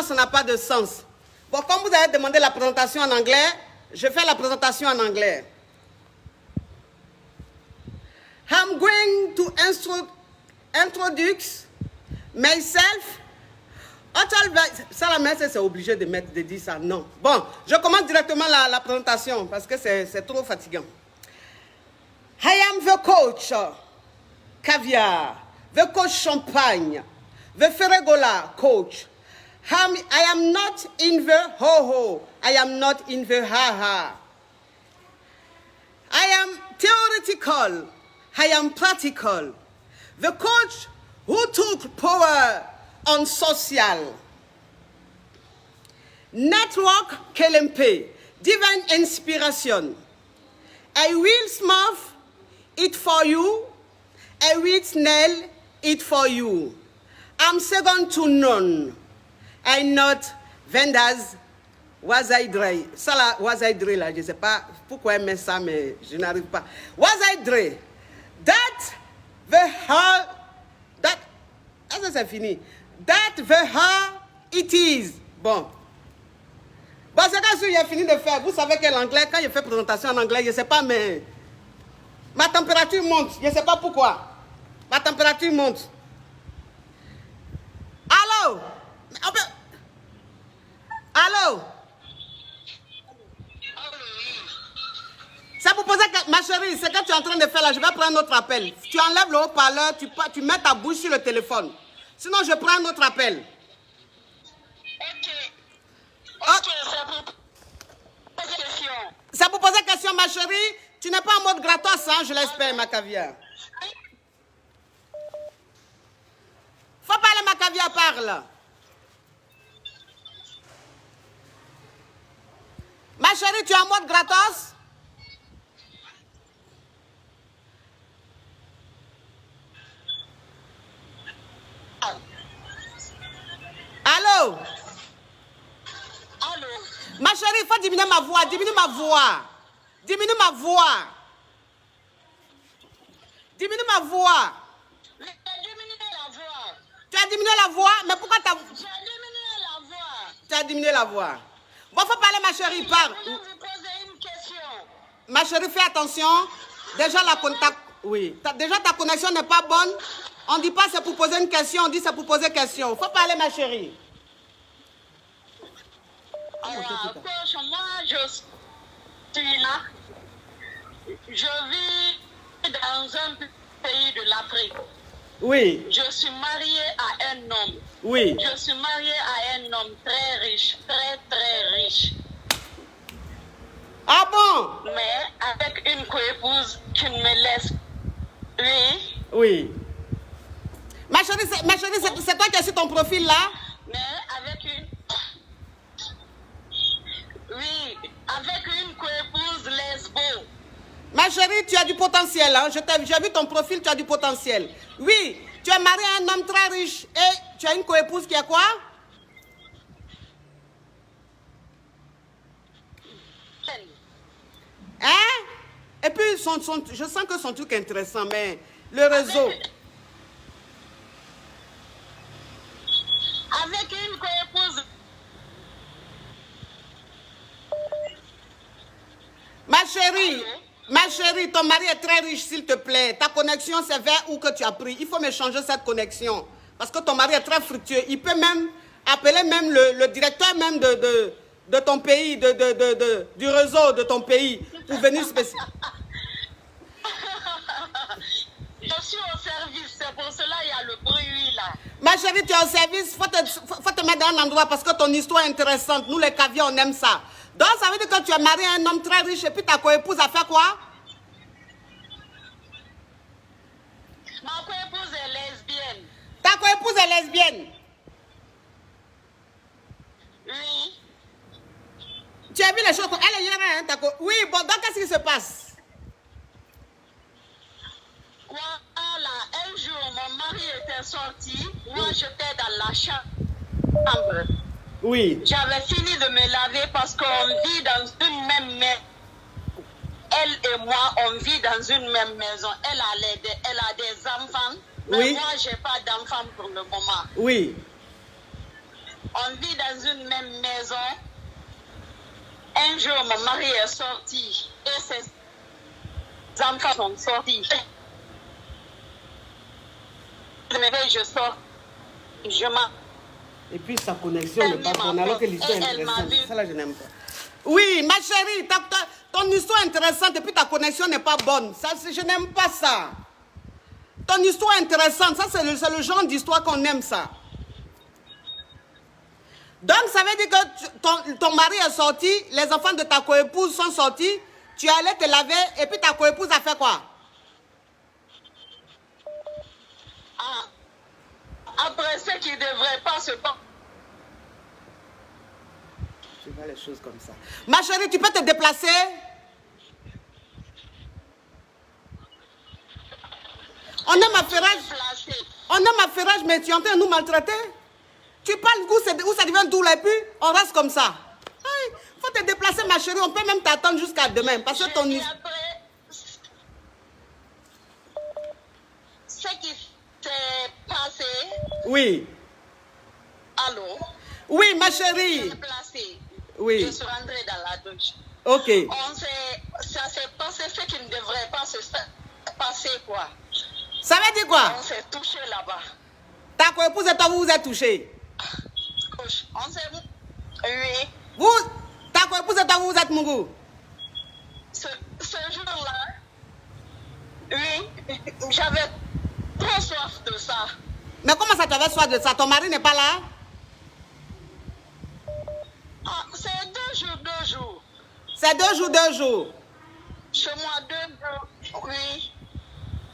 sinon ça n'a pas de sens. Bon, comme vous avez demandé la présentation en anglais, je fais la présentation en anglais. I'm going to introduce myself. Ça, la mère, c'est obligé de dire ça. Non. Bon, je commence directement la présentation parce que c'est trop fatigant. I am the coach caviar, the coach champagne, the Ferregola coach. I am not in the ho-ho. I am not in the ha-ha. I am theoretical. I am practical. The coach who took power on social. Network KLMP. Divine inspiration. I will smurf it for you. I will snail it for you. I'm second to none. I'm not vendors. Was I dry? Ça là, was I dry là, je ne sais pas pourquoi elle met ça, mais je n'arrive pas. Was I dry? That the her, that, ça c'est fini. That the her it is. Bon. Bon, c'est quand j'ai fini de faire. Vous savez que l'anglais, quand je fais présentation en anglais, je ne sais pas, mais ma température monte. Je ne sais pas pourquoi. Ma température monte. Allô? Allô? C'est pour poser que, ma chérie, c'est que tu es en train de faire là, je vais prendre un autre appel. Tu enlèves le haut-parleur, tu mets ta bouche sur le téléphone. Sinon, je prends un autre appel. Ok, c'est pour poser question, ma chérie. Tu n'es pas en mode gratos, hein, je l'espère, ma caviar. Faut parler, ma caviar, parle. Ma chérie, tu es en mode gratos? Allô? Allô? Ma chérie, il faut diminuer ma voix, diminue ma voix. Diminue ma voix. Diminue ma voix. Mais tu as diminué la voix. Tu as diminué la voix? Mais pourquoi tu as... Tu as diminué la voix. Tu as diminué la voix. Bon, faut parler, ma chérie, parle. Je voulais vous poser une question. Ma chérie, fais attention. Déjà, déjà, ta connexion n'est pas bonne. On ne dit pas c'est pour poser une question, on dit c'est pour poser une question. Faut parler, ma chérie. Alors, coach, moi, je suis là. Je vis dans un pays de l'Afrique. Oui. Je suis mariée à un homme. Oui. Je suis mariée à un homme très riche, très, très riche. Ah bon? Mais avec une coépouse qui ne me laisse. Oui. Oui. Ma chérie, c'est toi qui es sur ton profil là? Mais avec une... Oui, avec une coépouse lesbo. Ma chérie, tu as du potentiel. Hein? J'ai vu ton profil, tu as du potentiel. Oui, tu es marié à un homme très riche et tu as une coépouse qui est quoi? Hein? Et puis, je sens que son truc est intéressant, mais le réseau... Avec une coépouse. Ma chérie, ton mari est très riche, s'il te plaît. Ta connexion, c'est vers où que tu as pris. Il faut me changer cette connexion. Parce que ton mari est très fructueux. Il peut même appeler même le directeur même de ton pays, du réseau de ton pays, pour venir spécial. Je suis au service, c'est pour cela qu'il y a le bruit là. Ma chérie, tu es au service, faut te mettre dans un endroit parce que ton histoire est intéressante. Nous, les caviars, on aime ça. Donc, ça veut dire que tu es marié à un homme très riche et puis ta coépouse a fait quoi? Ma coépouse est lesbienne. Ta coépouse est lesbienne? Oui. Tu as vu les choses? Elle est hier, hein, ta coépouse. Oui, bon, donc qu'est-ce qui se passe? Voilà, un jour, mon mari était sorti. Moi, j'étais dans la chambre. Oui. J'avais fini de me laver parce qu'on vit dans une même maison. Elle et moi, on vit dans une même maison. Elle a des enfants. Mais oui. Moi, je n'ai pas d'enfants pour le moment. Oui. On vit dans une même maison. Un jour, mon mari est sorti et ses enfants sont sortis. Je me réveille, je sors. Je m'en... Et puis sa connexion n'est pas bonne, alors que l'histoire est intéressante. Ça là, je n'aime pas. Oui, ma chérie, ton histoire est intéressante et puis ta connexion n'est pas bonne. Ça, je n'aime pas ça. Ton histoire est intéressante. Ça, c'est le genre d'histoire qu'on aime, ça. Donc, ça veut dire que ton mari est sorti, les enfants de ta coépouse sont sortis, tu allais te laver et puis ta coépouse a fait quoi? Après ce qui ne devrait pas se passer. Je vois les choses comme ça. Ma chérie, tu peux te déplacer? On aime affairage, mais tu es en train de nous maltraiter. Tu parles où ça devient doux et puis on reste comme ça. Il faut te déplacer, ma chérie. On peut même t'attendre jusqu'à demain. Parce que ton... Ce qui s'est passé. Oui. Allô? Oui, ma chérie. Je suis déplacée. Oui. Je suis rentrée dans la douche. Ok. Ça s'est passé ce qui ne devrait pas se passer, quoi. Ça veut dire quoi? On s'est touché là-bas. Ta coépouse et toi, vous vous êtes touchés? On s'est... Oui. Ta coépouse et toi, vous vous êtes mourus? Ce jour-là, oui, j'avais trop soif de ça. Mais comment ça, tu avais soif de ça? Ton mari n'est pas là? C'est 2 jours. C'est 2 jours. Chez moi, 2 jours, oui.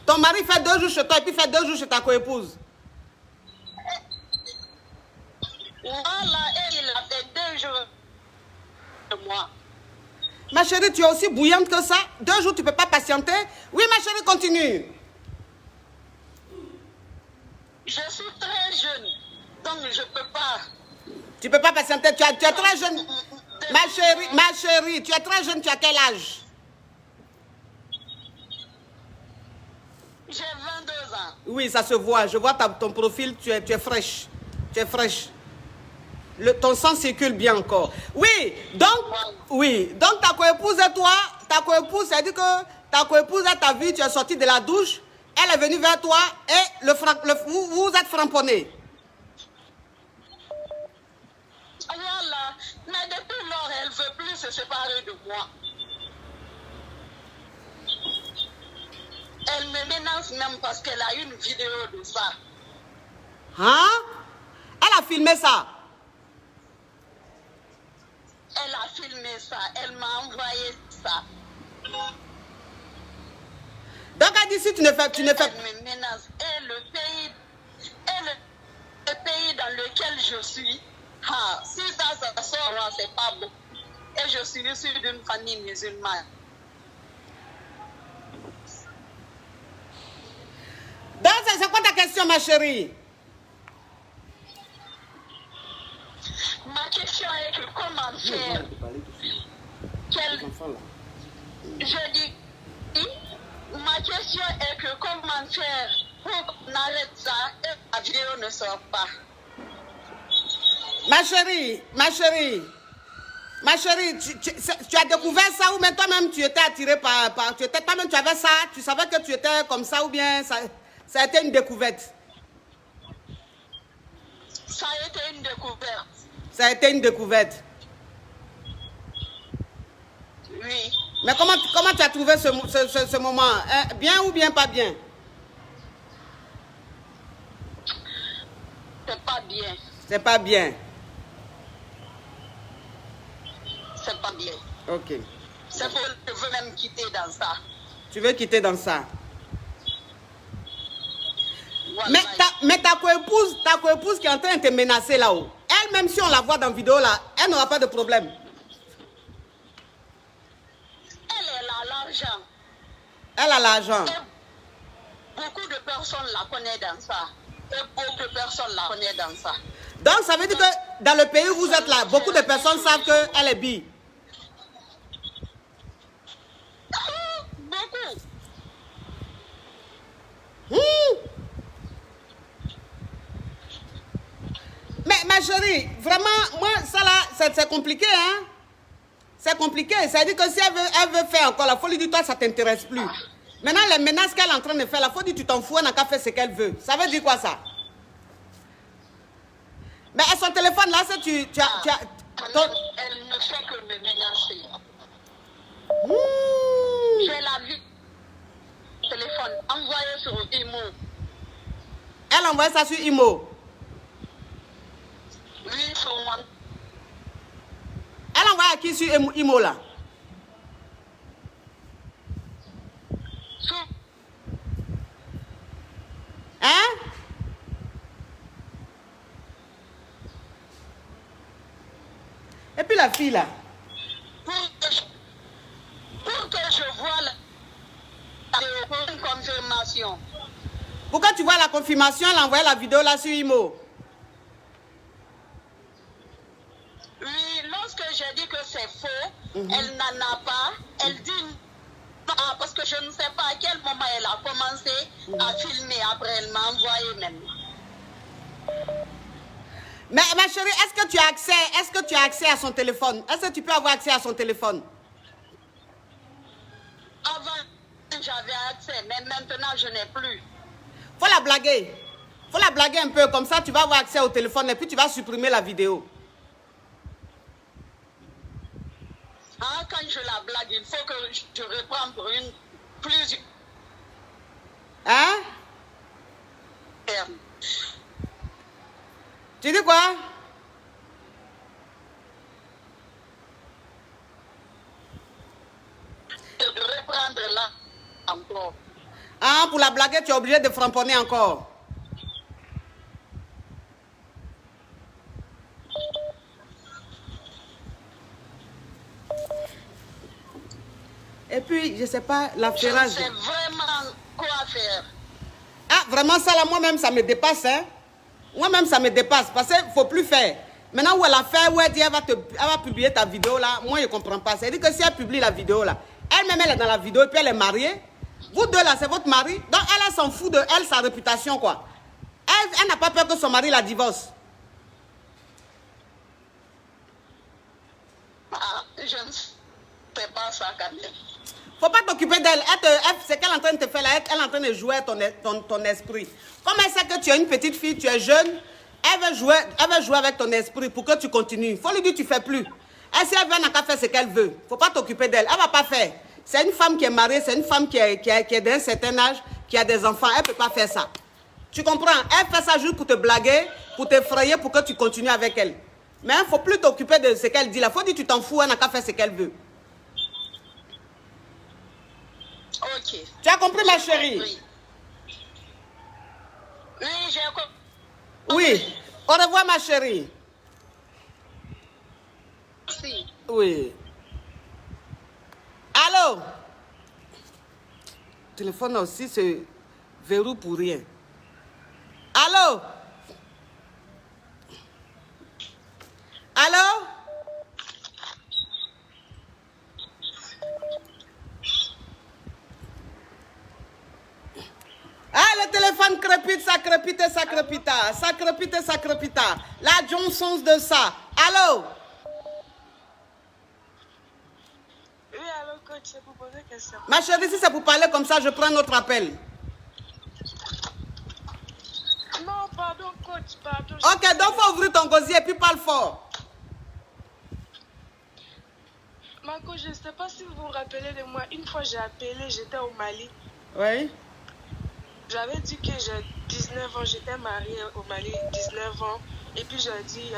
Ton mari fait 2 jours chez toi et puis fait 2 jours chez ta coépouse. Voilà, et il a fait 2 jours de moi. Ma chérie, tu es aussi bouillante que ça. 2 jours, tu ne peux pas patienter. Oui, ma chérie, continue. Je suis très jeune, donc je ne peux pas. Tu ne peux pas patienter. Tu es très jeune. Ma chérie, tu es très jeune. Tu as quel âge? J'ai 22 ans. Oui, ça se voit. Je vois ton profil. Tu es fraîche. Tu es fraîche. Ton sang circule bien encore. Oui, donc ta coépouse et toi, ta coépouse, ça dit que ta coépouse t'a vu, tu es sorti de la douche, elle est venue vers toi et vous êtes frapponnés. Voilà, mais depuis lors, elle ne veut plus se séparer de moi. Elle me menace même parce qu'elle a une vidéo de ça. Hein? Elle a filmé ça? Elle a filmé ça, elle m'a envoyé ça. Donc elle dit si tu ne fais... Elle me menace. Et le pays dans lequel je suis, si ça sort, c'est pas bon. Et je suis issue d'une famille musulmane. Donc c'est quoi ta question, ma chérie? Ma question est que comment faire? Je dis, ma question est que comment faire pour qu'on arrête ça et la vidéo ne sort pas. Ma chérie, tu as découvert ça ou même toi-même tu étais attirée par toi-même tu avais ça, tu savais que tu étais comme ça ou bien ça a été une découverte? Ça a été une découverte. Ça a été une découverte. Oui. Mais comment tu as trouvé ce moment? Bien ou bien pas bien? C'est pas bien. C'est pas bien. C'est pas bien. Ok. C'est pour je veux même quitter dans ça. Tu veux quitter dans ça? Voilà. Mais ta coépouse qui est en train de te menacer là-haut, elle, même si on la voit dans la vidéo là, elle n'aura pas de problème. Elle a l'argent. Elle a l'argent. Beaucoup de personnes la connaissent dans ça. Et beaucoup de personnes la connaissent dans ça. Donc ça veut dire que dans le pays où vous êtes là, beaucoup de personnes savent qu'elle est bi. Beaucoup. ma chérie, vraiment, moi, ça là, c'est compliqué, hein. C'est compliqué. Ça veut dire que si elle veut faire encore la folie, dis toi, ça ne t'intéresse plus. Maintenant, les menaces qu'elle est en train de faire, la folie, tu t'en fous, elle n'a qu'à faire ce qu'elle veut. Ça veut dire quoi, ça? Mais à son téléphone, là, c'est Elle ne fait que me menacer. J'ai la vie. Téléphone envoyé sur Imo. Elle envoie ça sur Imo. Oui, sur moi. Elle envoie à qui sur Imo, là? Hein? Et puis la fille, là? Pour que je vois une confirmation. Pourquoi tu vois la confirmation, elle envoie la vidéo là sur Imo? Oui, lorsque j'ai dit que c'est faux, elle n'en a pas. Elle dit non, parce que je ne sais pas à quel moment elle a commencé à filmer. Après, elle m'a envoyé même. Mais ma chérie, est-ce que tu as accès à son téléphone? Est-ce que tu peux avoir accès à son téléphone? Avant, j'avais accès, mais maintenant, je n'ai plus. Faut la blaguer. Faut la blaguer un peu, comme ça tu vas avoir accès au téléphone et puis tu vas supprimer la vidéo. Ah, quand je la blague, il faut que je reprenne pour une plus. Hein? Tu dis quoi? Reprendre là encore. Ah, pour la blaguer, tu es obligé de framponner encore. Et puis, je sais pas, la ferrage. Je sais vraiment quoi faire. Ah, vraiment, ça là, moi-même, ça me dépasse, hein. Moi-même, ça me dépasse, parce qu'il ne faut plus faire. Maintenant, où elle a fait, où elle dit, elle va publier ta vidéo, là, moi, je ne comprends pas. C'est-à-dire que si elle publie la vidéo, là, elle-même, elle est dans la vidéo, et puis elle est mariée. Vous deux, là, c'est votre mari. Donc, elle s'en fout de elle, sa réputation, quoi. Elle n'a pas peur que son mari la divorce. Ah, je ne sais pas ça quand même. Faut pas t'occuper d'elle. C'est qu'elle est en train de te faire là, elle est en train de jouer ton esprit. Comme elle sait que tu es une petite fille, tu es jeune, elle veut jouer avec ton esprit pour que tu continues. Faut lui dire tu fais plus. Elle, si elle veut, elle n'a qu'à faire ce qu'elle veut. Faut pas t'occuper d'elle. Elle va pas faire. C'est une femme qui est mariée, c'est une femme qui est d'un certain âge, qui a des enfants. Elle peut pas faire ça. Tu comprends? Elle fait ça juste pour te blaguer, pour t'effrayer, pour que tu continues avec elle. Mais il ne faut plus t'occuper de ce qu'elle dit là. Faut dire tu t'en fous, elle n'a qu'à faire ce qu'elle veut. Ok. Tu as compris, ma chérie? Oui. Oui, j'ai compris. Oui. Au revoir, ma chérie. Merci. Oui. Allô? Le téléphone aussi, c'est verrou pour rien. Allô? Allô? Ah, le téléphone crépite, ça crépite, ça crépite. Ça crépite, ça crépite. La Johnson de ça. Allô? Oui, alors coach, c'est pour poser une question. Ma chérie, si c'est pour parler comme ça, je prends notre appel. Non, pardon coach, pardon. Ok, donc faut ouvrir ton gosier et puis parle fort. Ma coach, je ne sais pas si vous vous rappelez de moi. Une fois, j'ai appelé, j'étais au Mali. Oui. J'avais dit que j'ai 19 ans, j'étais mariée au Mali, 19 ans. Et puis j'ai dit,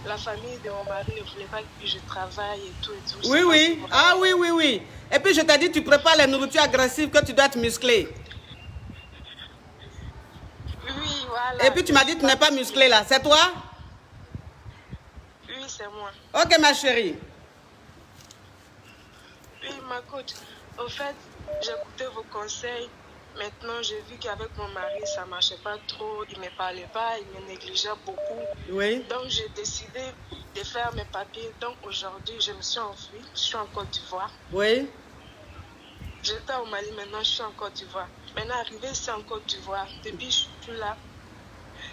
la famille de mon mari ne voulait pas que je travaille et tout et tout. Oui, oui. Ah oui, oui, oui. Et puis je t'ai dit, tu prépares les nourritures agressives, que tu dois être musclé. Oui, voilà. Et puis tu m'as dit, tu n'es pas musclé là. C'est toi? Oui, c'est moi. Ok, ma chérie. Oui, ma coach. Au fait, j'ai écouté vos conseils. Maintenant, j'ai vu qu'avec mon mari, ça ne marchait pas trop. Il ne me parlait pas, il me négligeait beaucoup. Oui. Donc, j'ai décidé de faire mes papiers. Donc, aujourd'hui, je me suis enfuie. Je suis en Côte d'Ivoire. Oui. J'étais au Mali, maintenant, je suis en Côte d'Ivoire. Maintenant, arrivé ici en Côte d'Ivoire, depuis que je suis là,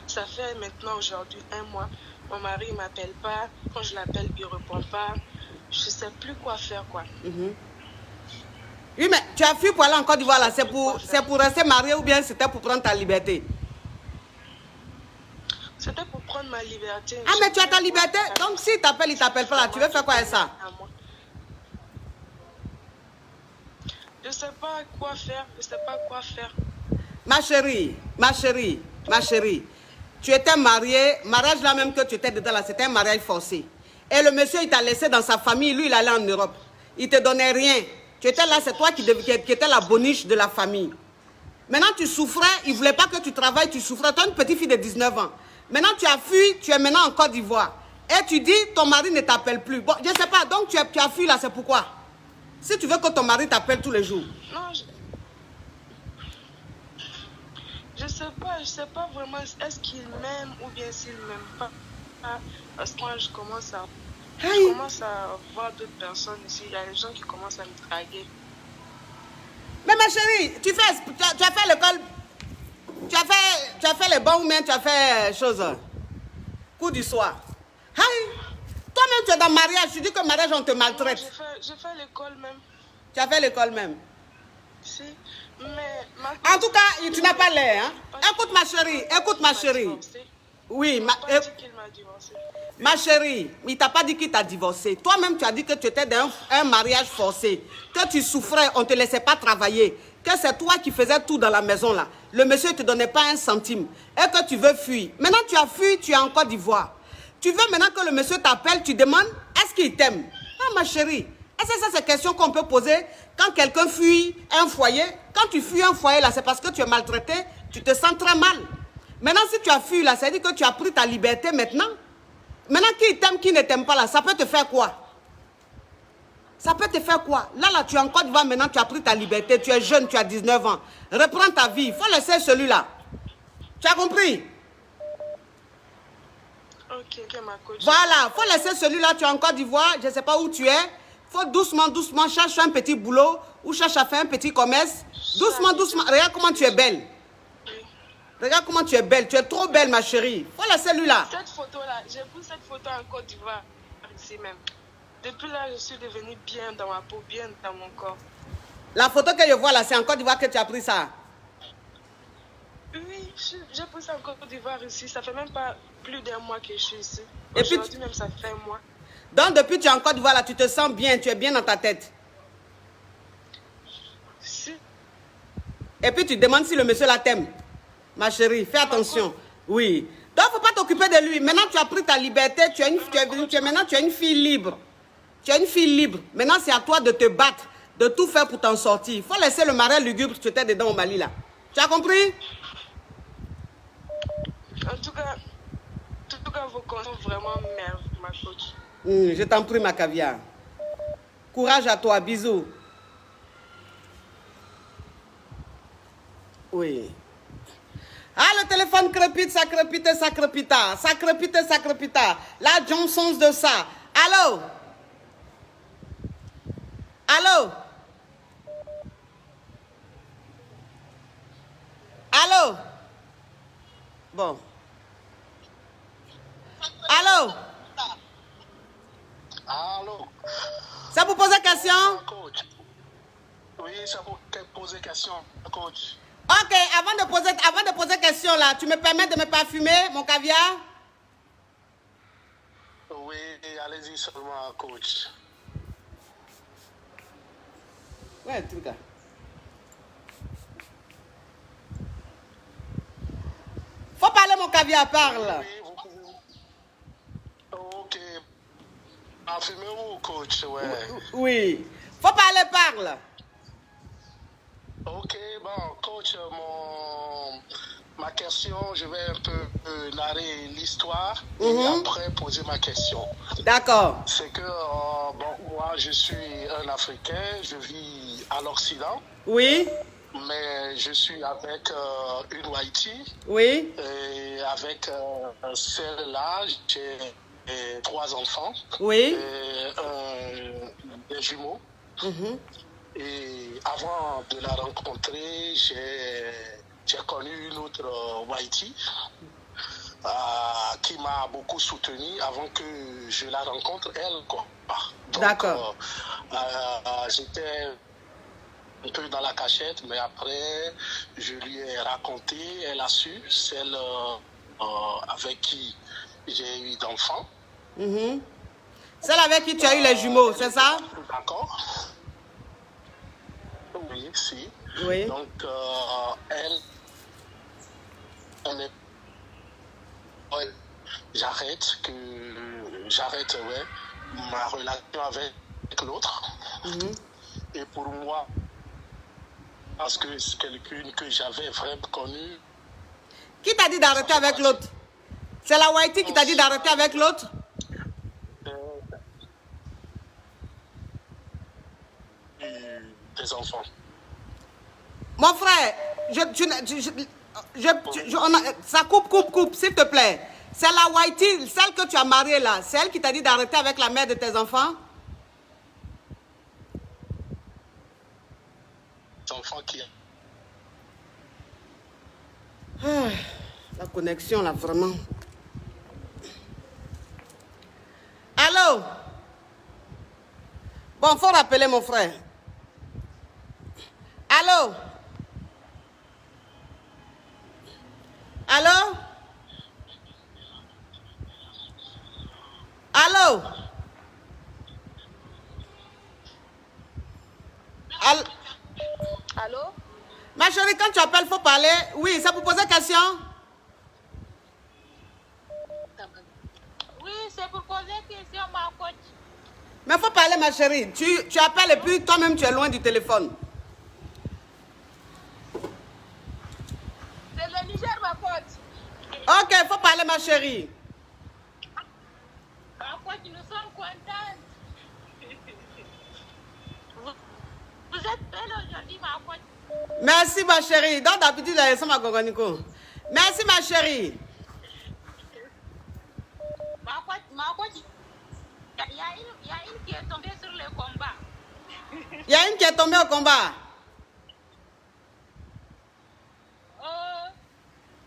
ça fait maintenant aujourd'hui 1 mois. Mon mari ne m'appelle pas. Quand je l'appelle, il ne répond pas. Je ne sais plus quoi faire, quoi. Oui, mais tu as fui pour aller en Côte d'Ivoire, là. C'est pour rester marié ou bien c'était pour prendre ta liberté? C'était pour prendre ma liberté. Ah, mais tu as ta liberté. Donc, s'il t'appelle, il ne t'appelle pas là. Tu veux faire quoi avec ça? Je ne sais pas quoi faire. Je ne sais pas quoi faire. Ma chérie. Tu étais mariée. Mariage là même que tu étais dedans là, c'était un mariage forcé. Et le monsieur, il t'a laissé dans sa famille. Lui, il allait en Europe. Il ne te donnait rien. Tu étais là, c'est toi qui étais la boniche de la famille. Maintenant, tu souffrais. Il ne voulait pas que tu travailles. Tu souffrais. Tu es une petite fille de 19 ans. Maintenant, tu as fui. Tu es maintenant en Côte d'Ivoire. Et tu dis, ton mari ne t'appelle plus. Bon, je ne sais pas. Donc, tu as fui là, c'est pourquoi? Si tu veux que ton mari t'appelle tous les jours. Non, je sais pas vraiment. Est-ce qu'il m'aime ou bien s'il ne m'aime pas? Parce que moi, je commence à voir d'autres personnes ici. Il y a des gens qui commencent à me draguer. Mais ma chérie, tu as fait l'école. Tu as fait les bons ou bien tu as fait chose. Coup du soir. Toi-même, tu es dans le mariage. Tu dis que le mariage, on te maltraite. J'ai fait l'école même. Tu as fait l'école même. Si. Mais en tout cas, tu n'as pas l'air. Hein? Écoute ma chérie. Oui, ma chérie, il t'a pas dit qu'il t'a divorcé. Toi-même, tu as dit que tu étais dans un mariage forcé, que tu souffrais, on ne te laissait pas travailler, que c'est toi qui faisais tout dans la maison là. Le monsieur ne te donnait pas un centime et que tu veux fuir. Maintenant, tu as fui, tu es en Côte d'Ivoire. Tu veux maintenant que le monsieur t'appelle, tu demandes, est-ce qu'il t'aime? Ah, ma chérie, est-ce que ça, c'est question qu'on peut poser quand quelqu'un fuit un foyer? Quand tu fuis un foyer là, c'est parce que tu es maltraité, tu te sens très mal. Maintenant, si tu as fui là, ça veut dire que tu as pris ta liberté maintenant. Maintenant, qui t'aime, qui ne t'aime pas là, ça peut te faire quoi? Ça peut te faire quoi? Là, tu es en Côte d'Ivoire, maintenant, tu as pris ta liberté, tu es jeune, tu as 19 ans. Reprends ta vie, il faut laisser celui-là. Tu as compris? Ok, ma coach. Voilà, il faut laisser celui-là, tu es en Côte d'Ivoire, je ne sais pas où tu es. Il faut doucement, cherche un petit boulot ou cherche à faire un petit commerce. Doucement, regarde comment tu es belle. Regarde comment tu es belle. Tu es trop belle, ma chérie. Voilà celui-là. Cette photo-là, j'ai pris cette photo en Côte d'Ivoire, ici même. Depuis là, je suis devenue bien dans ma peau, bien dans mon corps. La photo que je vois là, c'est en Côte d'Ivoire que tu as pris ça? Oui, j'ai pris ça en Côte d'Ivoire ici. Ça fait même pas plus d'un mois que je suis ici. Et puis, aujourd'hui même, ça fait un mois. Donc, depuis que tu es en Côte d'Ivoire là, tu te sens bien, tu es bien dans ta tête? Si. Et puis, tu demandes si le monsieur là t'aime. Ma chérie, fais attention. Oui. Donc, il ne faut pas t'occuper de lui. Maintenant, tu as pris ta liberté. Maintenant, tu es une fille libre. Tu es une fille libre. Maintenant, c'est à toi de te battre, de tout faire pour t'en sortir. Il faut laisser le marais lugubre que tu étais dedans au Mali, là. Tu as compris? En tout cas, vos conseils sont vraiment merveilleux, ma coach. Je t'en prie, ma caviar. Courage à toi. Bisous. Oui. Ah, le téléphone crépite, ça crépite, ça crépita. Ça crépite, ça crépita. La Johnson de ça. Allô? Allô? Allô? Bon. Allô? Allô? Ça vous pose question? Coach. Oui, ça vous pose question, coach. Ok, avant de poser question là, tu me permets de me parfumer, mon caviar? Oui, allez-y seulement, coach. Ouais, tout cas. Faut parler, mon caviar, parle. Oui, vous pouvez... Ok. Parfumez-vous, coach, ouais. Oui. Faut parler, parle. Ok, bon, coach, ma question, je vais un peu narrer l'histoire et après poser ma question. D'accord. C'est que, moi, je suis un Africain, je vis à l'Occident. Oui. Mais je suis avec une Whitey. Oui. Et avec celle-là, j'ai 3 enfants. Oui. Et des jumeaux. Et avant de la rencontrer, j'ai connu une autre Whitey. qui m'a beaucoup soutenu avant que je la rencontre, elle, quoi. D'accord. J'étais un peu dans la cachette, mais après, je lui ai raconté, elle a su, celle avec qui j'ai eu d'enfants. Celle avec qui tu as eu les jumeaux, c'est ça? D'accord. Oui, si. Oui. Donc, j'arrête ma relation avec l'autre. Et pour moi, parce que c'est quelqu'un que j'avais vraiment connu. Qui t'a dit d'arrêter avec l'autre? C'est la Whitey qui t'a dit d'arrêter avec l'autre? Des enfants. Mon frère, ça coupe, s'il te plaît. C'est la Whitey, celle que tu as mariée là, c'est elle qui t'a dit d'arrêter avec la mère de tes enfants? Des enfants qui... La connexion là, vraiment. Allô? Bon, faut rappeler mon frère. Allô? Allô? Allô? Allô? Ma chérie, quand tu appelles, faut parler. Oui, c'est pour poser question? Oui, c'est pour poser question, ma coach. Mais faut parler, ma chérie. Tu appelles et puis toi-même, tu es loin du téléphone. C'est le Niger, ma coach. Ok, faut parler, ma chérie. Ma coach, nous sommes contentes. Vous êtes belle aujourd'hui, ma coach. Merci, ma chérie. Donc, d'habitude, c'est ma gogoniko. Merci, ma chérie. Ma coach, il y a une qui est tombée sur le combat. Il y a une qui est tombée au combat.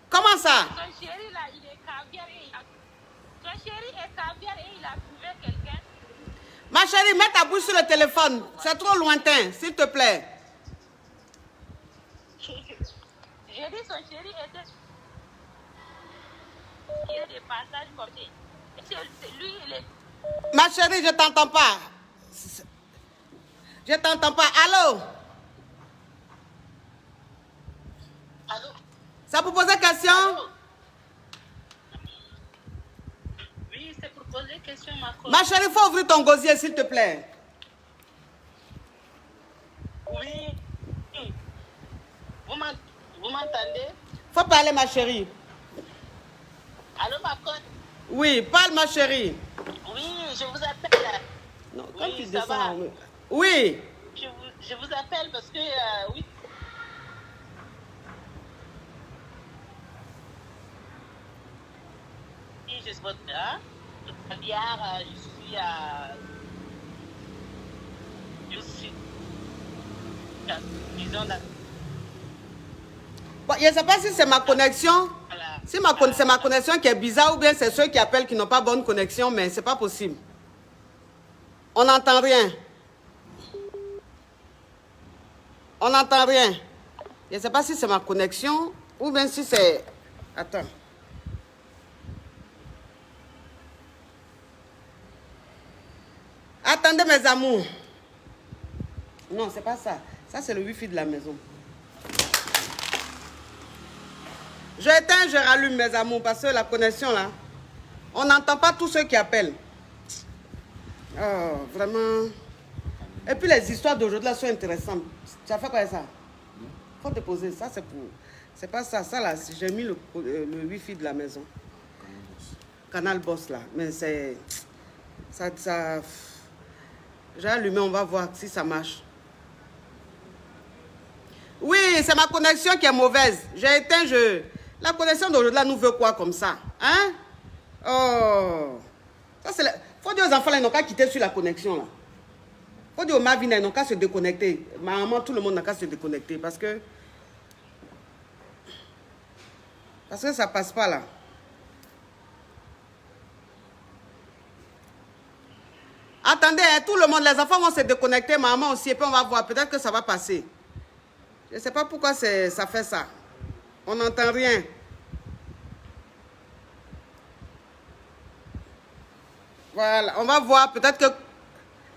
Comment ça? Son chéri, là, il est caviar et son chéri est caviar et il a trouvé quelqu'un. Ma chérie, mets ta bouche sur le téléphone. C'est trop lointain, s'il te plaît. J'ai dit son chéri était... Il est de passage comme ça. C'est lui, il est... Ma chérie, je t'entends pas. Je t'entends pas. Allô? Allô? Ça pour poser question? Oui, c'est pour poser question, ma coach. Ma chérie, il faut ouvrir ton gosier, s'il te plaît. Oui. Vous m'entendez? Faut parler, ma chérie. Allô, ma coach? Oui, parle, ma chérie. Oui, je vous appelle. Non, Oui, quand tu ça descends... va. Oui. Je vous appelle parce que, oui. Je suis votre caviar, je suis disons là. Bon, je ne sais pas si c'est ma connexion. Si c'est ma connexion qui est bizarre ou bien c'est ceux qui appellent qui n'ont pas bonne connexion, mais c'est pas possible. On n'entend rien. On n'entend rien. Je ne sais pas si c'est ma connexion ou bien si c'est... Attends. Attendez, mes amours. Non, c'est pas ça. Ça, c'est le wifi de la maison. Je éteins, je rallume, mes amours, parce que la connexion, là, on n'entend pas tous ceux qui appellent. Oh, vraiment. Et puis, les histoires d'aujourd'hui, là, sont intéressantes. Tu as fait quoi avec ça? Faut te poser. Ça, c'est pour... C'est pas ça. Ça, là, j'ai mis le wifi de la maison. Canal Boss, là. Mais c'est... Ça... J'ai allumé, on va voir si ça marche. Oui, c'est ma connexion qui est mauvaise. J'ai éteint, La connexion d'aujourd'hui, là, nous veut quoi comme ça? Hein? Oh! Ça, c'est... Faut dire aux enfants, là, ils n'ont qu'à quitter sur la connexion, là. Faut dire aux Marvin, ils n'ont qu'à se déconnecter. Ma maman, tout le monde n'a qu'à se déconnecter parce que ça passe pas, là. Attendez, hein, tout le monde, les enfants vont se déconnecter, maman aussi, et puis on va voir. Peut-être que ça va passer. Je ne sais pas pourquoi ça fait ça. On n'entend rien. Voilà, on va voir. Peut-être que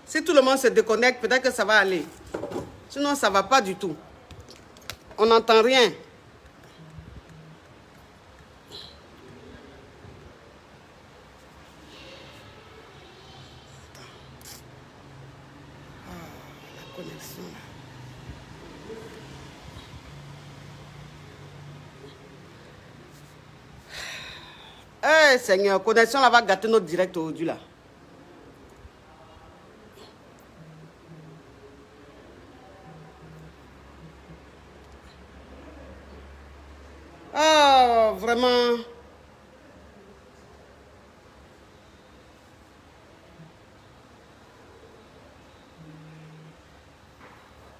si tout le monde se déconnecte, peut-être que ça va aller. Sinon, ça ne va pas du tout. On n'entend rien. La connexion. Eh Seigneur, connexion là va gâter notre direct aujourd'hui là. Oh, vraiment.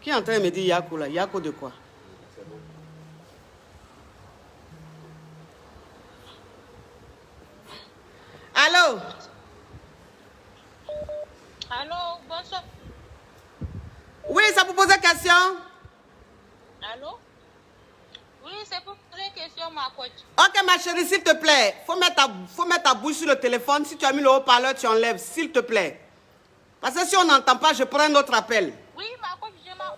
Qui est en train de me dire Yako là? Yako de quoi? Allô? Allô, bonsoir. Oui, ça vous pose une question? Allô? Oui, c'est pour poser une question, ma coach. Ok, ma chérie, s'il te plaît. Faut mettre ta bouche sur le téléphone. Si tu as mis le haut-parleur, tu enlèves, s'il te plaît. Parce que si on n'entend pas, je prends un autre appel. Oui, ma coach, j'ai ma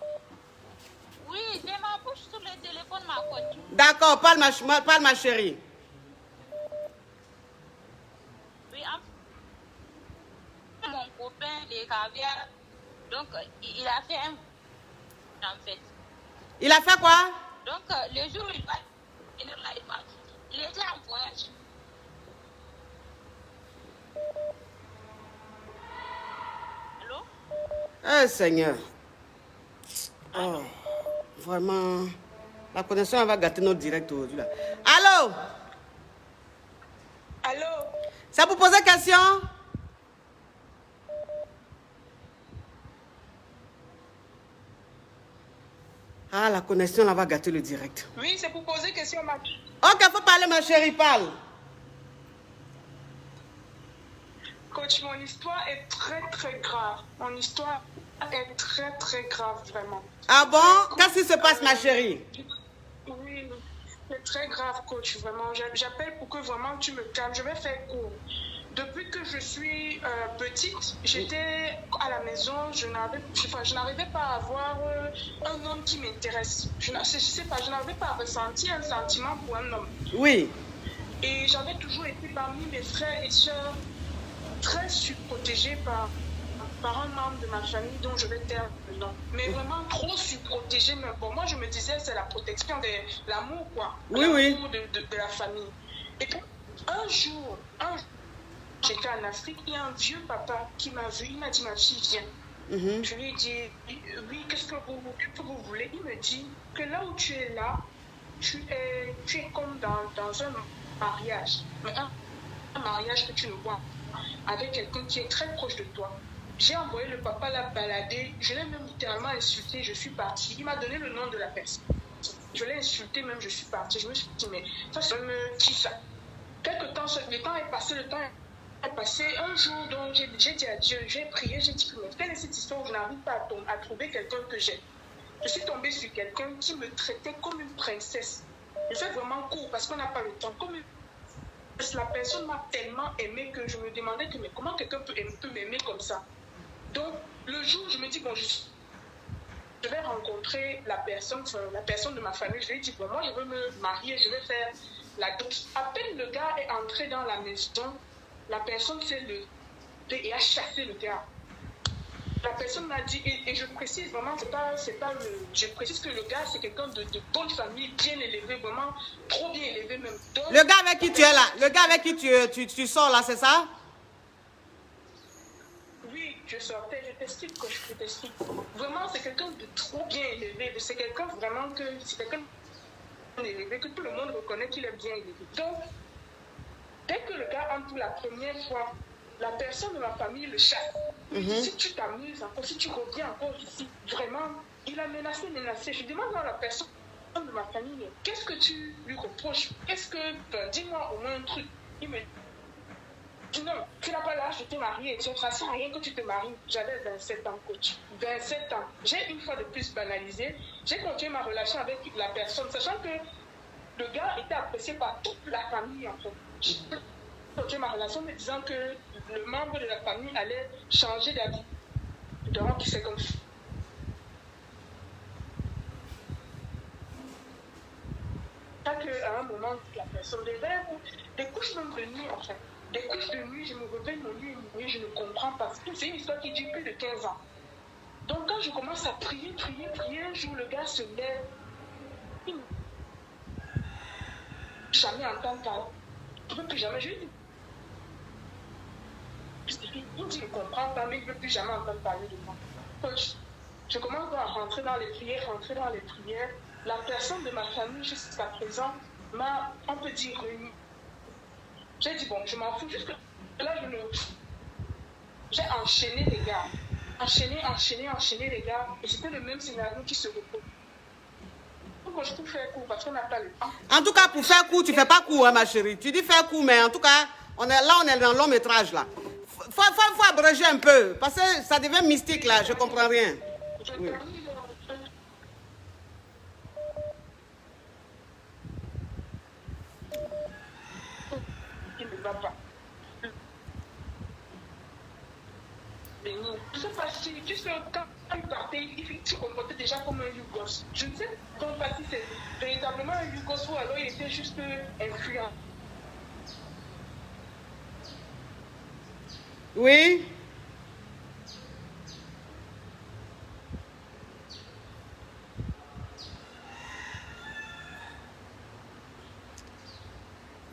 bouche sur le téléphone, ma coach. D'accord, parle ma chérie. Oui, mon copain, les caviar, donc il a fait un en fait. Il a fait quoi? Donc, le jour où il va venir là, il était en voyage. Allô? Eh, Seigneur. Oh, vraiment. La connexion elle va gâter notre direct aujourd'hui. Là. Allô? Allô? Ça vous pose une question? Ah, la connexion là va gâter le direct. Oui, c'est pour poser question, ma... Ok, faut parler, ma chérie, parle. Coach, mon histoire est très, très grave. Mon histoire est très, très grave, vraiment. Ah bon? Qu'est-ce qui se passe, ma chérie? Oui, c'est très grave, coach, vraiment. J'appelle pour que vraiment tu me calmes. Je vais faire court. Depuis que je suis petite, j'étais à la maison, je n'arrivais pas à avoir un homme qui m'intéresse. Je sais pas, je n'arrivais pas à ressentir un sentiment pour un homme. Oui. Et j'avais toujours été parmi mes frères et sœurs très surprotégée par un membre de ma famille dont je vais taire le nom. Mais vraiment trop surprotégée. Mais pour moi, je me disais, c'est la protection de l'amour, quoi. Oui, l'amour de la famille. Et puis, un jour, j'étais en Afrique, il y a un vieux papa qui m'a vu, il m'a dit, ma fille, viens. Je lui ai dit, oui, qu'est-ce que vous voulez? Il me dit que là où tu es là, tu es comme dans un mariage. Mais un mariage que tu ne vois avec quelqu'un qui est très proche de toi. J'ai envoyé le papa la balader, je l'ai même littéralement insulté, je suis partie. Il m'a donné le nom de la personne. Je l'ai insulté même, je suis partie. Je me suis dit, mais ça me qui ça? Quelque temps, le temps est passé, un jour, donc j'ai dit à Dieu, j'ai prié, j'ai dit, mais quelle est cette histoire où je n'arrive pas à trouver quelqu'un que j'aime? Je suis tombée sur quelqu'un qui me traitait comme une princesse. Je fais vraiment court parce qu'on n'a pas le temps. La personne m'a tellement aimée que je me demandais que, mais comment quelqu'un peut m'aimer comme ça? Donc, le jour où je me dis, bon, je vais rencontrer la personne de ma famille, je lui ai dit, bon, moi, je veux me marier, je vais faire la dot. À peine le gars est entré dans la maison, la personne s'est levée et a chassé le gars. La personne m'a dit, et je précise vraiment, je précise que le gars, c'est quelqu'un de bonne famille, bien élevé, vraiment trop bien élevé même. Donc, le gars avec qui tu es là, le gars avec qui tu sors là, c'est ça? Oui, je sortais, je t'explique. Vraiment, c'est quelqu'un de trop bien élevé, c'est quelqu'un vraiment élevé, que tout le monde reconnaît qu'il est bien élevé. Donc, dès que le gars entre pour la première fois, la personne de ma famille le chasse. Si tu t'amuses encore, si tu reviens encore ici, vraiment, il a menacé. Je demande à la personne de ma famille, qu'est-ce que tu lui reproches? Dis-moi au moins un truc. Il me Non, tu n'as pas l'âge de te marier. Tu ne sais rien que tu te maries. J'avais 27 ans, coach. 27 ans. J'ai une fois de plus banalisé. J'ai continué ma relation avec la personne, sachant que le gars était apprécié par toute la famille, en fait. J'ai continué ma relation me disant que le membre de la famille allait changer d'avis. Donc, c'est comme ça. À un moment, la personne devait des couches même de nuit, en fait. Des couches de nuit, je me réveille mon nuit, je ne comprends pas. C'est une histoire qui dure plus de 15 ans. Donc quand je commence à prier, un jour le gars se lève. Il ne peut jamais entendre parler. Il ne peut plus jamais, je lui dis. Il dit, je ne comprends pas, mais il ne peut plus jamais entendre parler de moi. Donc, je commence à rentrer dans les prières. La personne de ma famille jusqu'à présent m'a, on peut dire, réunie. J'ai dit, bon, je m'en fous, juste que là, j'ai enchaîné les gars. Enchaîné les gars. Et c'était le même scénario qui se repose. Donc, je peux faire court parce qu'on n'a pas le temps. En tout cas, pour faire court, tu ne fais pas court, hein, ma chérie. Tu dis faire court, mais en tout cas, on est dans le long métrage, là. Faut abréger un peu, parce que ça devient mystique, là. Je ne comprends rien. Oui. Pas. Je sais pas si, juste quand il partait, il se comportait déjà comme un Yougos. Je ne sais pas si c'est véritablement un Yougos ou alors il était juste influent. Oui.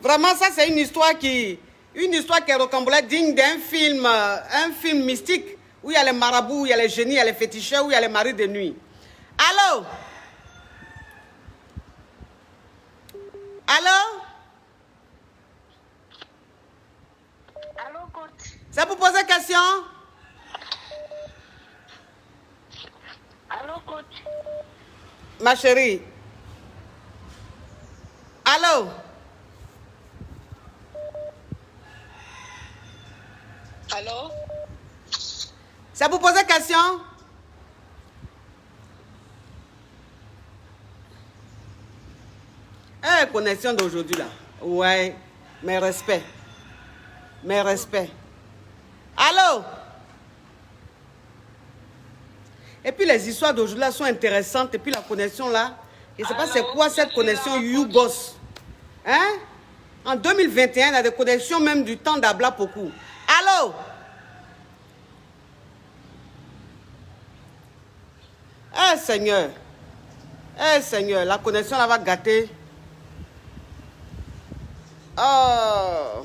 Vraiment, ça, c'est une histoire qui est rocambolesque, digne d'un film, un film mystique, où il y a les marabouts, où il y a les génies, il y a les féticheurs, où il y a les maris de nuit. Allô? Allô? Allô, coach? C'est pour poser question? Allô, coach? Ma chérie. Allô? Allô? C'est pour poser question? Connexion d'aujourd'hui là. Ouais, mes respects. Mes respects. Allô? Et puis les histoires d'aujourd'hui là sont intéressantes. Et puis la connexion là, je ne sais pas c'est quoi cette connexion YouBoss. Hein? En 2021, il y a des connexions même du temps d'Abla beaucoup. Allô? Eh Seigneur. Eh Seigneur, la connexion là va gâter. Oh.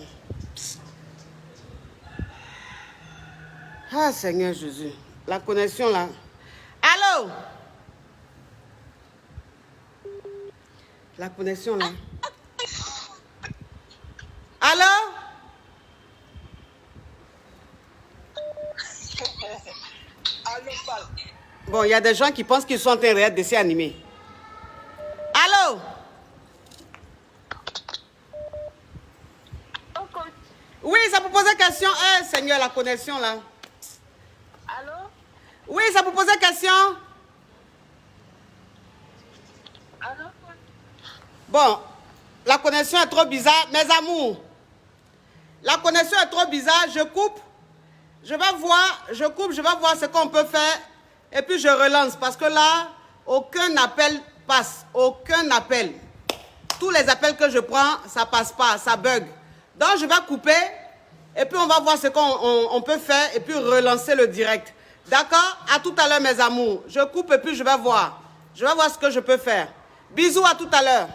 Ah Seigneur Jésus. La connexion là. Allô? La connexion là. Allô? Allô, Paul. Bon, il y a des gens qui pensent qu'ils sont en train de regarder des dessins animés. Allô? Oui, ça vous pose question. Eh, Seigneur, la connexion là. Allô? Oui, ça vous pose question. Allô? Bon, la connexion est trop bizarre. Mes amours, la connexion est trop bizarre. Je coupe. Je vais voir ce qu'on peut faire. Et puis je relance. Parce que là, aucun appel passe. Aucun appel. Tous les appels que je prends, ça passe pas. Ça bug. Donc je vais couper. Et puis on va voir ce qu'on peut faire. Et puis relancer le direct. D'accord? À tout à l'heure, mes amours. Je coupe et puis je vais voir. Je vais voir ce que je peux faire. Bisous, à tout à l'heure.